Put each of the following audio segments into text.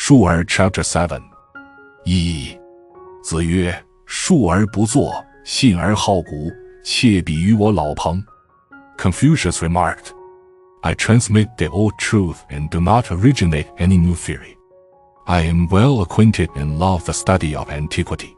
Shu Er Chapter 7 1. 子曰：述而不作，信而好古，窃比于我老朋。 Confucius remarked, I transmit the old truth and do not originate any new theory. I am well acquainted and love the study of antiquity.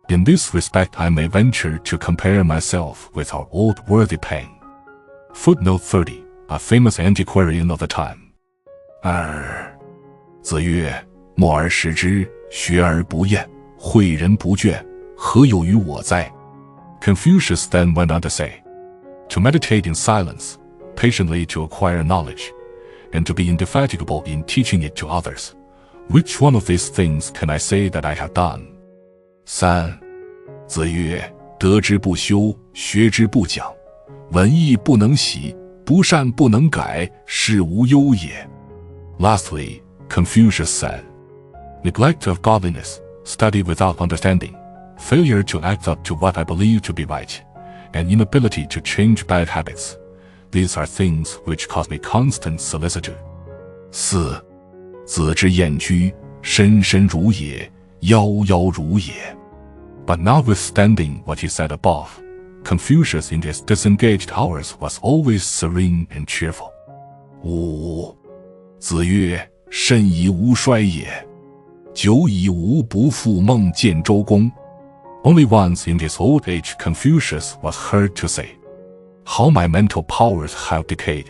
In this respect I may venture to compare myself with our old worthy Pang. Footnote 30, a famous antiquarian of the time. 2. 子曰：默而识之，学而不厌，诲人不倦，何有于我哉？ Confucius then went on to say, to meditate in silence, patiently to acquire knowledge, and to be indefatigable in teaching it to others. Which one of these things can I say that I have done? 3. 子曰：得之不修，学之不讲，文艺不能习，不善不能改，是无忧也。 Lastly, Confucius said, neglect of godliness, study without understanding, failure to act up to what I believe to be right, and inability to change bad habits. These are things which cause me constant solicitude. 4. 子之厌居，深深如也，夭夭如也。 But notwithstanding what he said above, Confucius in his disengaged hours was always serene and cheerful. 5. 子曰：甚矣吾衰也，久矣吾不复梦见周公。 Only once in his old age Confucius was heard to say, how my mental powers have decayed.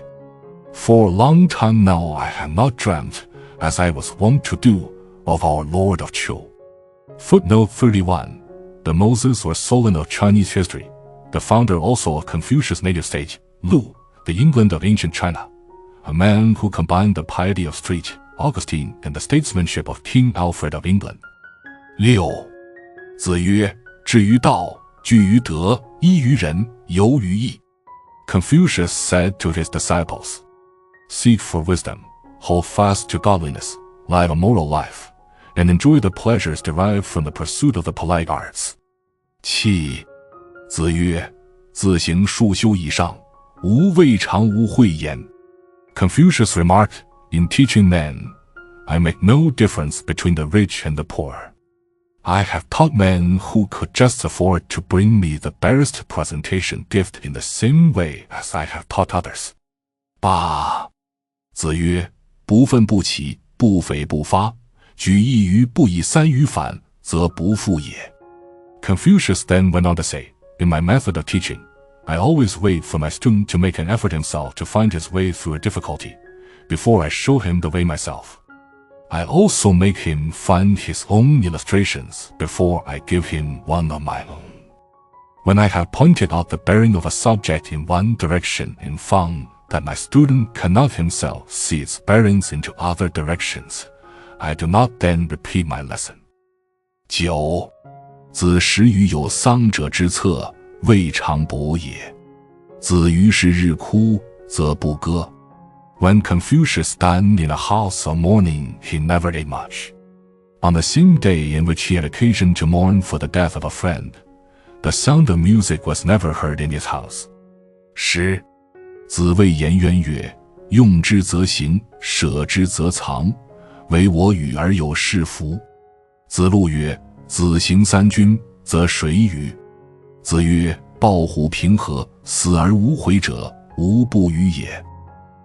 For a long time now I have not dreamt, as I was wont to do, of our Lord of Chu. Footnote 31, the Moses or Solon of Chinese history, the founder also of Confucius' native state, Lu, the England of ancient China, a man who combined the piety of St. Augustine and the statesmanship of King Alfred of England. 6. 子曰：至于道，据于德，依于仁，游于义。 Confucius said to his disciples, seek for wisdom, hold fast to godliness, live a moral life, and enjoy the pleasures derived from the pursuit of the polite arts. 7. 子曰：自行数修以上，吾未尝无慧焉。 Confucius remarked, in teaching men, I make no difference between the rich and the poor. I have taught men who could just afford to bring me the barest presentation gift in the same way as I have taught others. 8. 子曰：不愤不启，不悱不发，举一隅不以三隅反，则不复也。 Confucius then went on to say, in my method of teaching, I always wait for my student to make an effort himself to find his way through a difficulty, before I show him the way myself. I also make him find his own illustrations before I give him one of my own. When I have pointed out the bearing of a subject in one direction and found that my student cannot himself see its bearings into other directions, I do not then repeat my lesson. 9. 子时于有丧者之侧，未尝伯也。子于是日哭，则不歌。 When Confucius dined in a house of mourning, he never ate much. On the same day in which he had occasion to mourn for the death of a friend, the sound of music was never heard in his house. 10. 子谓颜渊曰：用之则行，舍之则藏，唯我与而有是夫。子路曰：子行三军，则谁与？子曰：抱虎平和，死而无悔者，无不与也。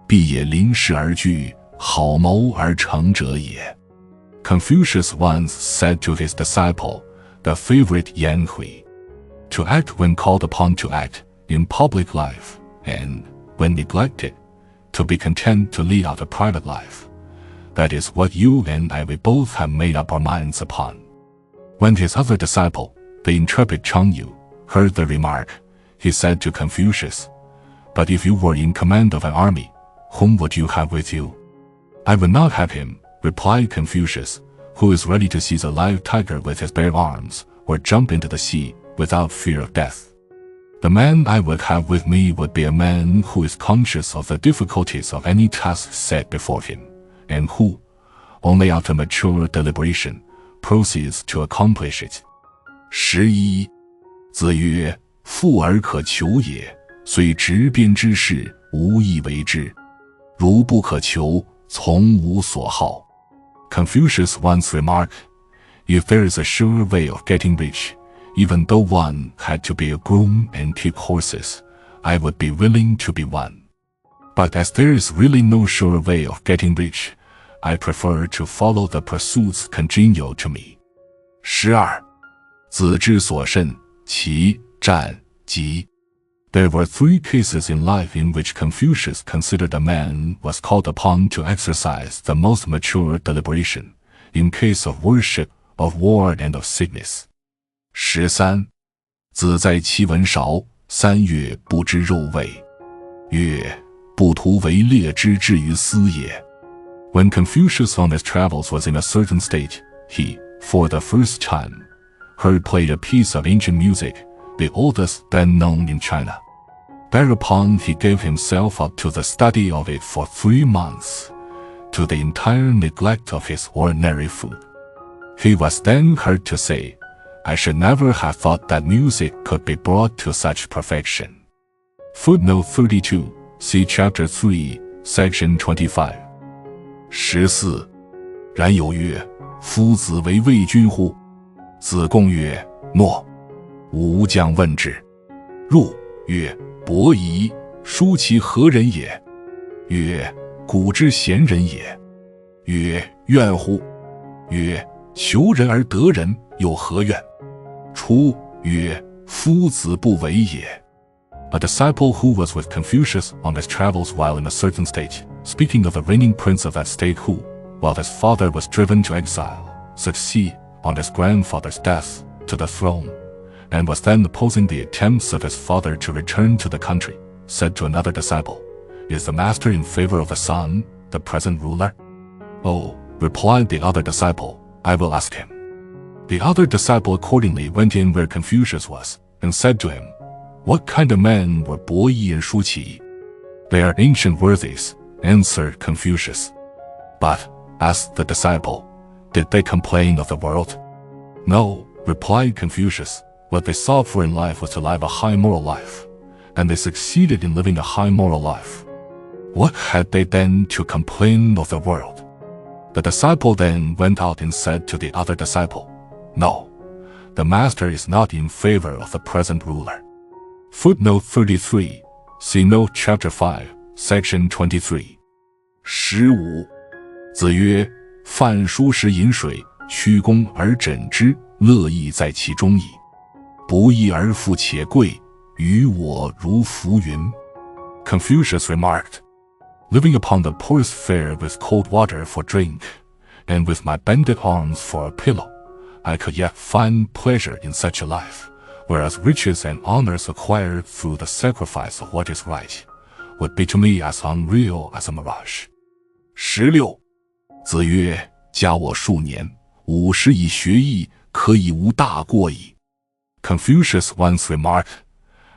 必也临事而惧，好谋而成者也。 Confucius once said to his disciple, the favorite Yan Hui, to act when called upon to act in public life, and, when neglected, to be content to lead out a private life. That is what you and I we both have made up our minds upon. When his other disciple, the intrepid Chang Yu, heard the remark, he said to Confucius, but if you were in command of an army, whom would you have with you? I would not have him, replied Confucius, who is ready to seize a live tiger with his bare arms, or jump into the sea without fear of death. The man I would have with me would be a man who is conscious of the difficulties of any task set before him, and who, only after mature deliberation, proceeds to accomplish it. 11. 子曰：富而可求也，虽执鞭之事，无以为之。如不可求，从无所好。Confucius once remarked, "If there is a sure way of getting rich, even though one had to be a groom and keep horses, I would be willing to be one. But as there is really no sure way of getting rich, I prefer to follow the pursuits congenial to me." 12. 子之所慎，其战疾。There were 3 cases in life in which Confucius considered a man was called upon to exercise the most mature deliberation, in case of worship, of war, and of sickness. 13. 子在其文少，3月不知肉味。曰：不图为猎之至于斯也。When Confucius on his travels was in a certain state, he, for the first time, heard played a piece of ancient music, the oldest then known in China. Thereupon he gave himself up to the study of it for 3 months, to the entire neglect of his ordinary food. He was then heard to say, "I should never have thought that music could be brought to such perfection." Footnote 32, see Chapter 3, Section 25. 14. 然有曰：夫子为魏君乎？子贡曰：诺。武将问之，入曰：伯夷。叔其何人也？曰：古之贤人也。曰：怨乎？曰：求人而得人，有何怨？出曰：夫子不为也。A disciple who was with Confucius on his travels while in a certain state, speaking of the reigning prince of that state who, while his father was driven to exile, succeeded, on his grandfather's death, to the throne, and was then opposing the attempts of his father to return to the country, said to another disciple, "Is the master in favor of the son, the present ruler?" "Oh," replied the other disciple, "I will ask him." The other disciple accordingly went in where Confucius was, and said to him, "What kind of men were Bo Yi and Shu Qi?" "They are ancient worthies," answered Confucius. "But," asked the disciple, "did they complain of the world?" "No," replied Confucius. "What they sought for in life was to live a high moral life, and they succeeded in living a high moral life. What had they then to complain of the world?" The disciple then went out and said to the other disciple, "No, the master is not in favor of the present ruler." Footnote 33, Sinology Chapter 5, Section 23. 15. 子曰：饭疏食饮水，曲肱而枕之，乐亦在其中矣。不义而富且贵，于我如浮云。Confucius remarked, "Living upon the poorest fare with cold water for drink, and with my bended arms for a pillow, I could yet find pleasure in such a life, whereas riches and honors acquired through the sacrifice of what is right would be to me as unreal as a mirage." 16. 子曰：加我数年，50以学艺，可以无大过矣。Confucius once remarked,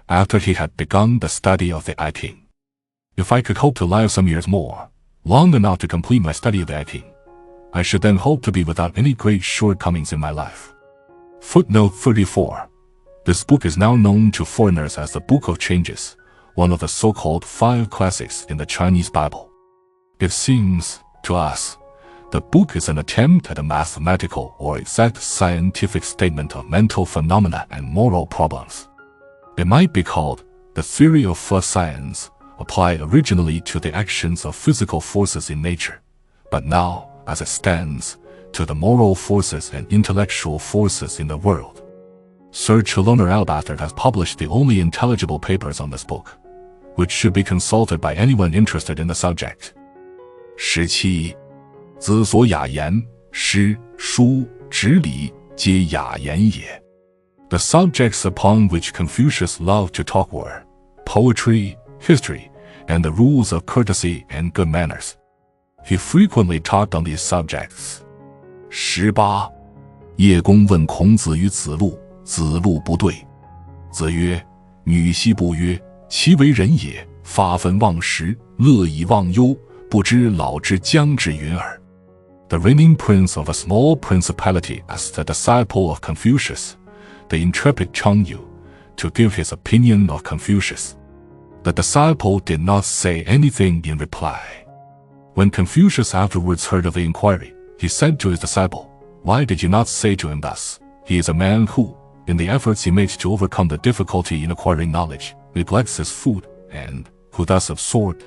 after he had begun the study of the I Ching, "If I could hope to live some years more, long enough to complete my study of the I Ching, I should then hope to be without any great shortcomings in my life." Footnote 34. This book is now known to foreigners as the Book of Changes, one of the so-called 5 classics in the Chinese Bible. It seems, to us, the book is an attempt at a mathematical or exact scientific statement of mental phenomena and moral problems. It might be called the theory of first science, applied originally to the actions of physical forces in nature, but now, as it stands, to the moral forces and intellectual forces in the world. Sir Chaloner Albastard has published the only intelligible papers on this book, which should be consulted by anyone interested in the subject. 17. 子所雅言，诗、书、直礼，皆雅言也。The subjects upon which Confucius loved to talk were poetry, history, and the rules of courtesy and good manners. He frequently talked on these subjects. 18. 叶公问孔子于子路，子路不对。子曰：女奚不曰，其为人也，发愤忘食，乐以忘忧，不知老之将至云耳。The reigning prince of a small principality asked the disciple of Confucius, the intrepid Chang Yu, to give his opinion of Confucius. The disciple did not say anything in reply. When Confucius afterwards heard of the inquiry, He said to his disciple, "Why did you not say to him thus? He is a man who, in the efforts he makes to overcome the difficulty in acquiring knowledge, neglects his food, and who thus absorbed,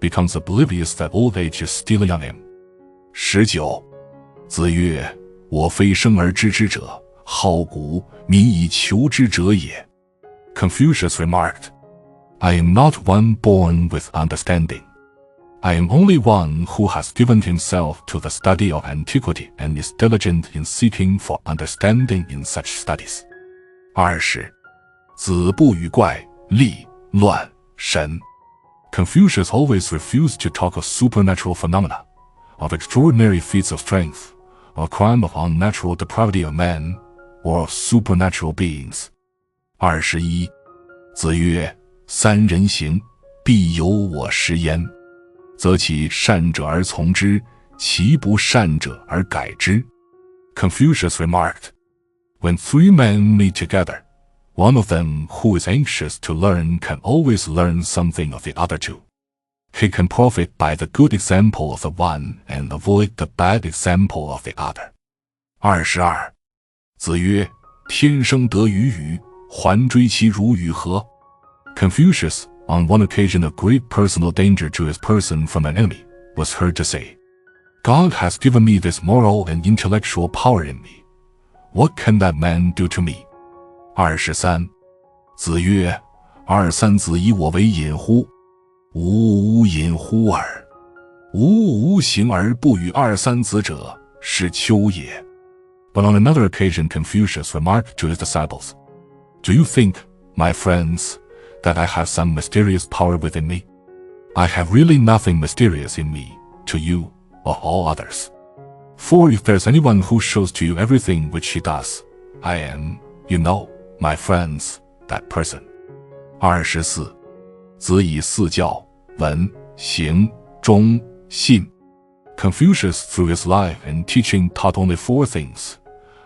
becomes oblivious that old age is stealing on him." 19. 子曰：“我非生而知之者，好古，民以求之者也。” Confucius remarked, "I am not one born with understanding. I am only one who has given himself to the study of antiquity and is diligent in seeking for understanding in such studies." 20. 子不语怪力乱神。Confucius always refused to talk of supernatural phenomena, of extraordinary feats of strength, or crime of unnatural depravity of man, or of supernatural beings. 21. 子曰：“三人行，必有我师焉。则其善者而从之，其不善者而改之。” Confucius remarked, "When three men meet together, one of them who is anxious to learn can always learn something of the other two. He can profit by the good example of the one and avoid the bad example of the other." 22. 子曰：“天生得鱼与，还追其如与何？” Confucius, on one occasion of great personal danger to his person from an enemy, was heard to say, "God has given me this moral and intellectual power in me. What can that man do to me?" 23. 子曰：“二三子以我为隐乎？吾无隐乎耳。吾无行而不与二三子者，是丘也。” But on another occasion Confucius remarked to his disciples, "Do you think, my friends, that I have some mysterious power within me? I have really nothing mysterious in me, to you, or all others. For if there's anyone who shows to you everything which he does, I am, you know, my friends, that person." 24. 子以四教，文、行、忠、信。Confucius through his life and teaching taught only four things: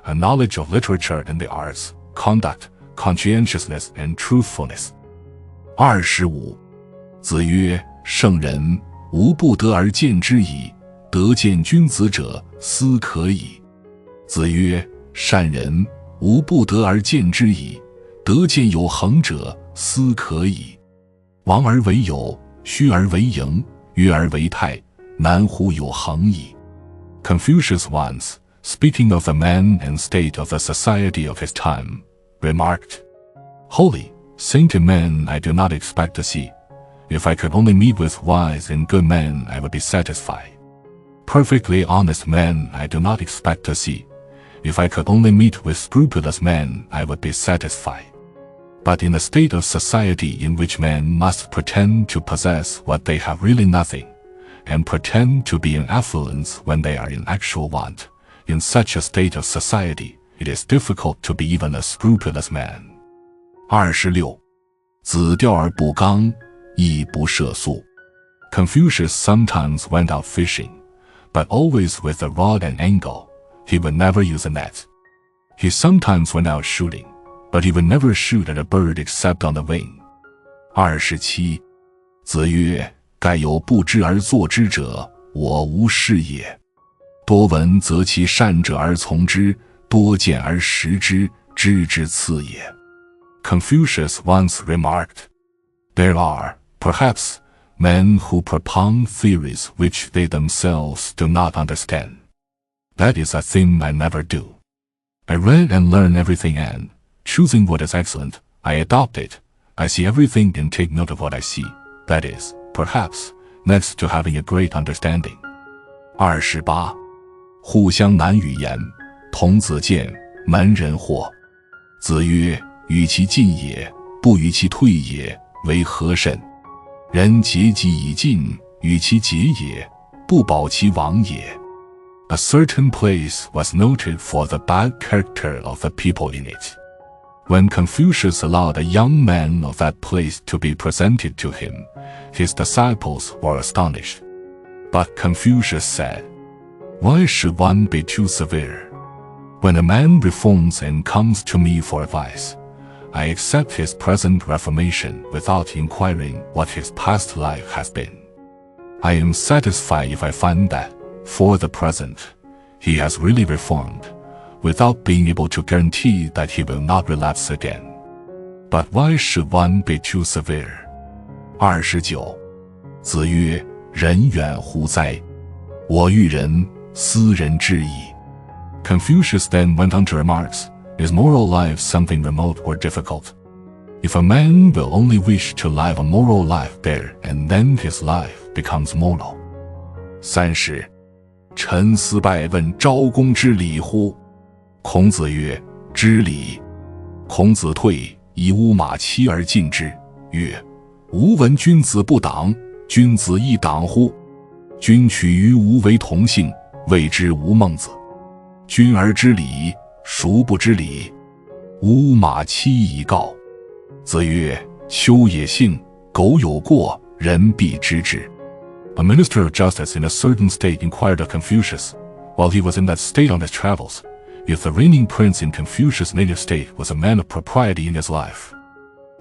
a knowledge of literature and the arts, conduct, conscientiousness, and truthfulness. 25. 子曰：“圣人，无不得而见之矣，得见君子者，斯可矣。”子曰：“善人，无不得而见之矣，得见有恒者，斯可矣。王而为有，虚而为盈，约而为泰，难乎有恒矣。” Confucius once, speaking of the man and state of the society of his time, remarked, "Holy, sainted men I do not expect to see. If I could only meet with wise and good men, I would be satisfied. Perfectly honest men I do not expect to see. If I could only meet with scrupulous men, I would be satisfied. But in a state of society in which men must pretend to possess what they have really nothing, and pretend to be in affluence when they are in actual want, in such a state of society, it is difficult to be even a scrupulous man." 26. 子钓而不刚，亦不涉宿。Confucius sometimes went out fishing, but always with a rod and angle. He would never use a net. He sometimes went out shooting, but he would never shoot at a bird except on the wing. 27. 子曰：“盖有不知而作之者，我无是也。多闻则其善者而从之，多见而识之，知之次也。” Confucius once remarked, "There are, perhaps, men who propound theories which they themselves do not understand. That is a thing I never do. I read and learn everything and, choosing what is excellent, I adopt it. I see everything and take note of what I see. That is, perhaps, next to having a great understanding." 28. 互相难语言，童子见，门人惑。子曰：“与其进也，不与其退也，为何甚？人竭己以进，与其竭也，不保其亡也。” A certain place was noted for the bad character of the people in it. When Confucius allowed a young man of that place to be presented to him, his disciples were astonished. But Confucius said, "Why should one be too severe? When a man reforms and comes to me for advice, I accept his present reformation without inquiring what his past life has been. I am satisfied if I find that, for the present, he has really reformed, without being able to guarantee that he will not relapse again. But why should one be too severe? 29. 子曰：人远乎哉？我欲人，斯人之矣。Confucius then went on to remarks, is moral life something remote or difficult? If a man will only wish to live a moral life there, and then his life becomes moral. 30. 臣思拜问昭公之礼乎？孔子曰：知礼。孔子退，以乌马期而进之，曰：吾闻君子不党，君子亦党乎？君取于吾为同姓，谓之吾孟子。君而知礼，孰不知礼？乌马期以告。子曰：丘也幸，苟有过，人必知之。A minister of justice in a certain state inquired of Confucius, while he was in that state on his travels, if the reigning prince in Confucius' native state was a man of propriety in his life.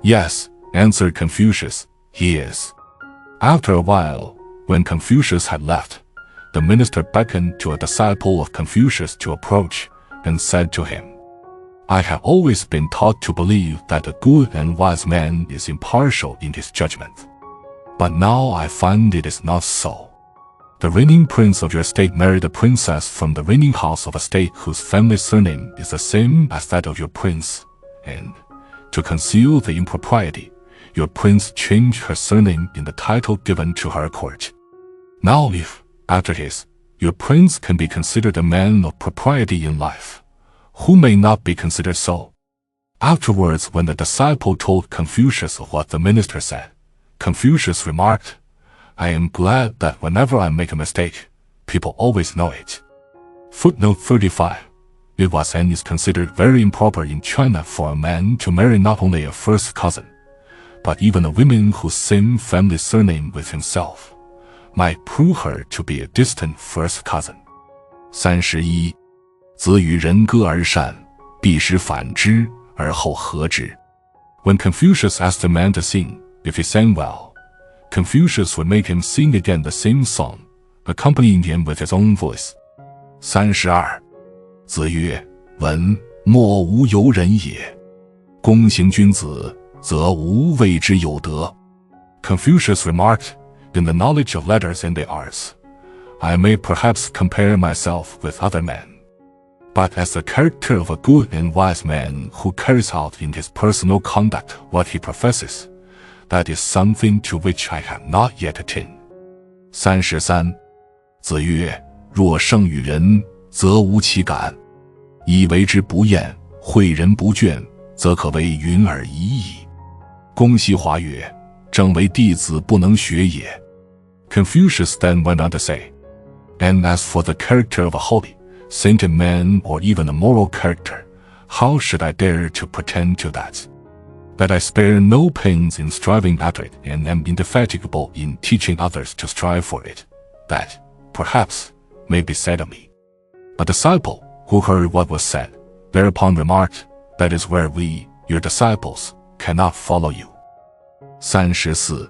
Yes, answered Confucius, he is. After a while, when Confucius had left, the minister beckoned to a disciple of Confucius to approach, and said to him, I have always been taught to believe that a good and wise man is impartial in his judgment. But now I find it is not so. The reigning prince of your state married a princess from the reigning house of a state whose family surname is the same as that of your prince, and, to conceal the impropriety, your prince changed her surname in the title given to her court. Now if, after his, your prince can be considered a man of propriety in life, who may not be considered so? Afterwards, when the disciple told Confucius of what the minister said, Confucius remarked, I am glad that whenever I make a mistake, people always know it. Footnote 35. It was and is considered very improper in China for a man to marry not only a first cousin, but even a woman whose same family surname with himself might prove her to be a distant first cousin. 31. 子与人歌而善，必使反之，而后和之。When Confucius asked a man to sing, if he sang well, Confucius would make him sing again the same song, accompanying him with his own voice. 32. 子曰：文，莫无尤人也。公行君子，则无谓之有德。Confucius remarked, in the knowledge of letters and the arts, I may perhaps compare myself with other men. But as the character of a good and wise man who carries out in his personal conduct what he professes, that is something to which I have not yet attained. 33. 子曰：若胜与人，则无其感；以为之不厌，诲人不倦，则可谓云尔已矣。公西华曰：正为弟子不能学也。Confucius then went on to say, and as for the character of a holy, sainted man or even a moral character, how should I dare to pretend to that? That I spare no pains in striving after it and am indefatigable in teaching others to strive for it, that, perhaps, may be said of me. A disciple, who heard what was said, thereupon remarked, that is where we, your disciples, cannot follow you. 34.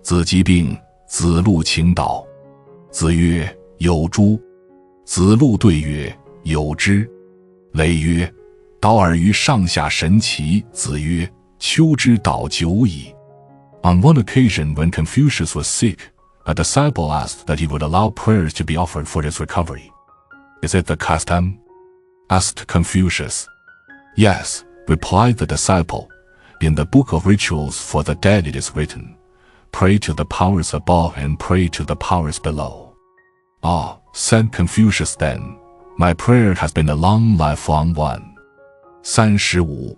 子疾病，子路请导。子曰：有诸？子路对曰：有之。累曰：导尔于上下神奇。子曰：丘之导久矣。On one occasion when Confucius was sick, a disciple asked that he would allow prayers to be offered for his recovery. Is it the custom? Asked Confucius. Yes, replied the disciple. In the book of rituals for the dead it is written, pray to the powers above and pray to the powers below. Ah, said Confucius then, my prayer has been a long lifelong one. 35.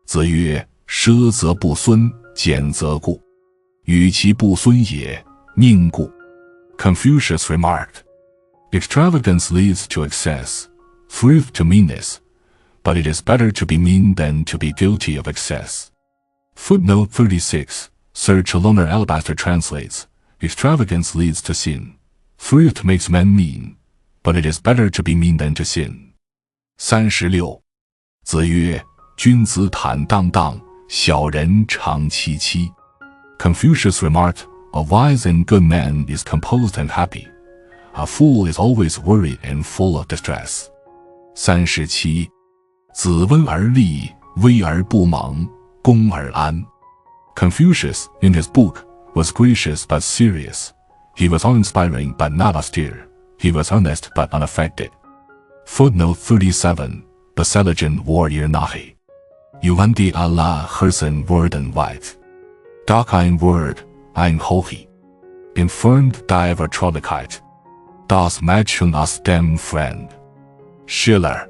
子曰：奢则不孙，俭则固。与其不孙也，宁固。Confucius remarked, extravagance leads to excess, thrift to meanness, but it is better to be mean than to be guilty of excess. Footnote 36. Sir Chaloner Alabaster translates, extravagance leads to sin. Thrift makes men mean, but it is better to be mean than to sin. 36. 子曰：君子坦荡荡，小人长戚戚。Confucius remarked, a wise and good man is composed and happy, A fool is always worried and full of distress. 37. 子温而立，威而不猛，恭而安。Confucius, in his book, was gracious but serious. He was awe-inspiring but not austere. He was earnest but unaffected. Footnote 37. Beseligen warrior nahe. Yuan di Allah hersen worden weit. Doch ein Wort, ein Hochi. Entfernt die Vertraulichkeit. Das Mädchen aus dem Friend. Schiller.